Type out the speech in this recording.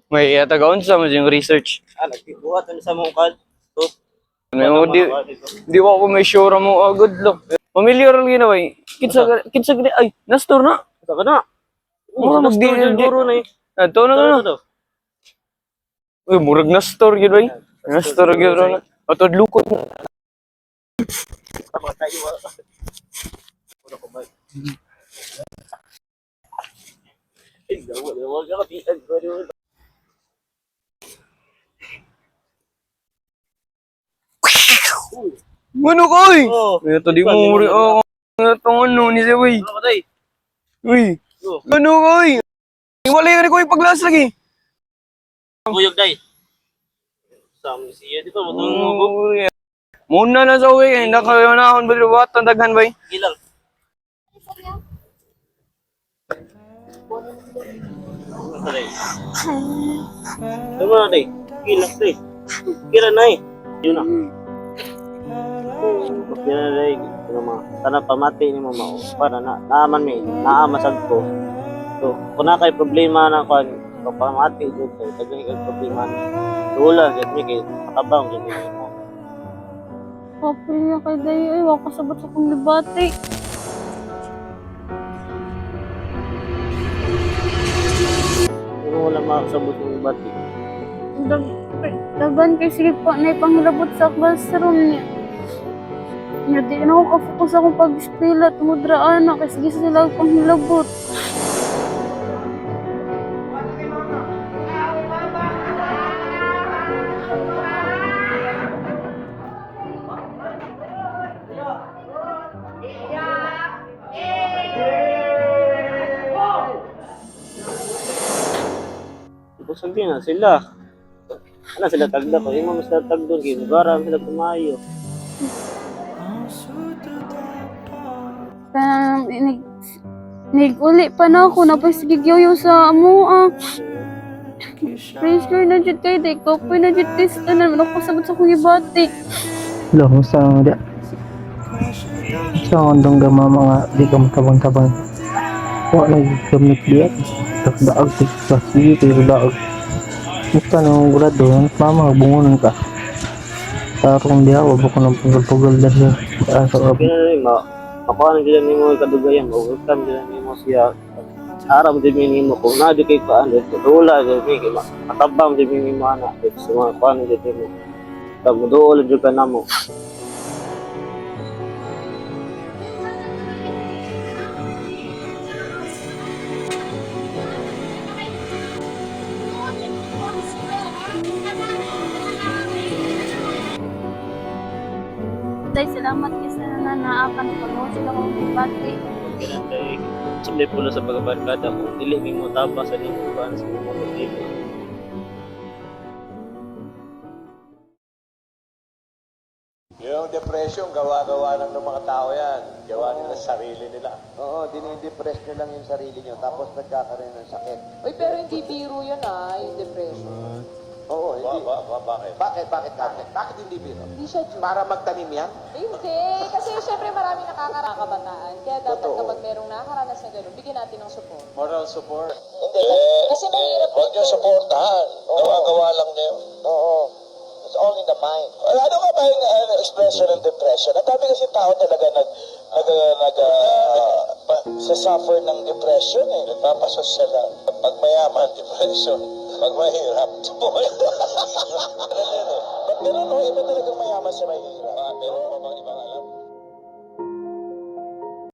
May tagaon sa mo yung research. Nagbuhat sa mong card. So, Ano, di ko may sure mo agad lang. Familiar lang yun ba? Kitsa gani, ay, nastor na. Saka na. Mura Mas guro na eh. Ito na na. Uy, murag nastor yun ba? Nastor yun na. Ato lukot na. Ano ko eh? Ito di mo rin ako. Itong ano ni Sir Uy. Uy. Ano ko eh? Wala yung ko ipaglas lagi. Kuyog day. Sam siya di ba mo Muna na sa uwi. Hindi kayo na akong baliwat. Ang daghan ba eh? Gilang. Tama na day. Gilang day. Kira na eh. Yun na. Kira na day. Sana pamati ni mama o. Para na naaman mi. Naamasag ko. So, kung na kay problema na kan pamati dito. Tagay kay problema na. Wala. Gad mi kay matabang. Gad mi mo. Kapil niya kay Dayo ay wako sabot sa kong libati. Pero wala makasabot ng bati. Dagan kay sige pa na ipanghilabot sa classroom niya. Nga di na ako kafokus akong pag-eskwela tumudraan na kasi sige sila panghilabot. Busog din na sila. Ano sila tagda ko? Yung mga sila tagdoon. Ginugara sila tumayo. Niguli pa na ako napasigigyoyo sa amo Praise Lord na dyan kayo day ko na dyan test na naman ako sabot sa kong ibati. Hello, musta ang dia? Sa ondong gama mga di ka matabang-tabang. Wa nag-commit dia. Daag sa sige pero daag. Musta nung grado, mama bungon ka. Tarong dia wa ko nang pugol-pugol dahil sa Kaya na makuha na dyan mo kadugayan. Mawagtan dyan mo siya. Aram din mo kung na di kay paan. Rula dyan mo. Matabang din mo anak. So makuha na dyan mo. Tamudool dyan ka na mo. Day, salamat kayo sa nanaakan pag mo sila kong ibati. Kaya kay sumli po na sa pagkabarkada kung dili mo tapa sa linggo ba sa mga problema. Yung depression, gawa-gawa lang ng mga tao yan. Gawa nila sa sarili nila. Oo, dinidepress nyo lang yung sarili nyo, tapos nagkakaroon ng sakit. Uy, pero hindi biro yan yung depression. Oo, hindi. Bakit? Bakit hindi biro? Hindi siya due. Para magtanim yan? Hindi, kasi syempre maraming nakakabataan. Kaya dapat Totoo. kapag merong nakakaranas na gano'n, bigyan natin ng support. Moral support. Hindi. Kasi mahirap Huwag niyo supportahan. Gawa-gawa lang niyo. Oo. It's all in the mind. Ano ka ba yung expression ng depression? Ang dami kasi tao talaga suffer ng depression eh. Nagpapasosyal lang. Pag mayaman, depression. Pag mahirap, buhay. Ba't ganun? Iba talagang mayaman sa mahirap. Pero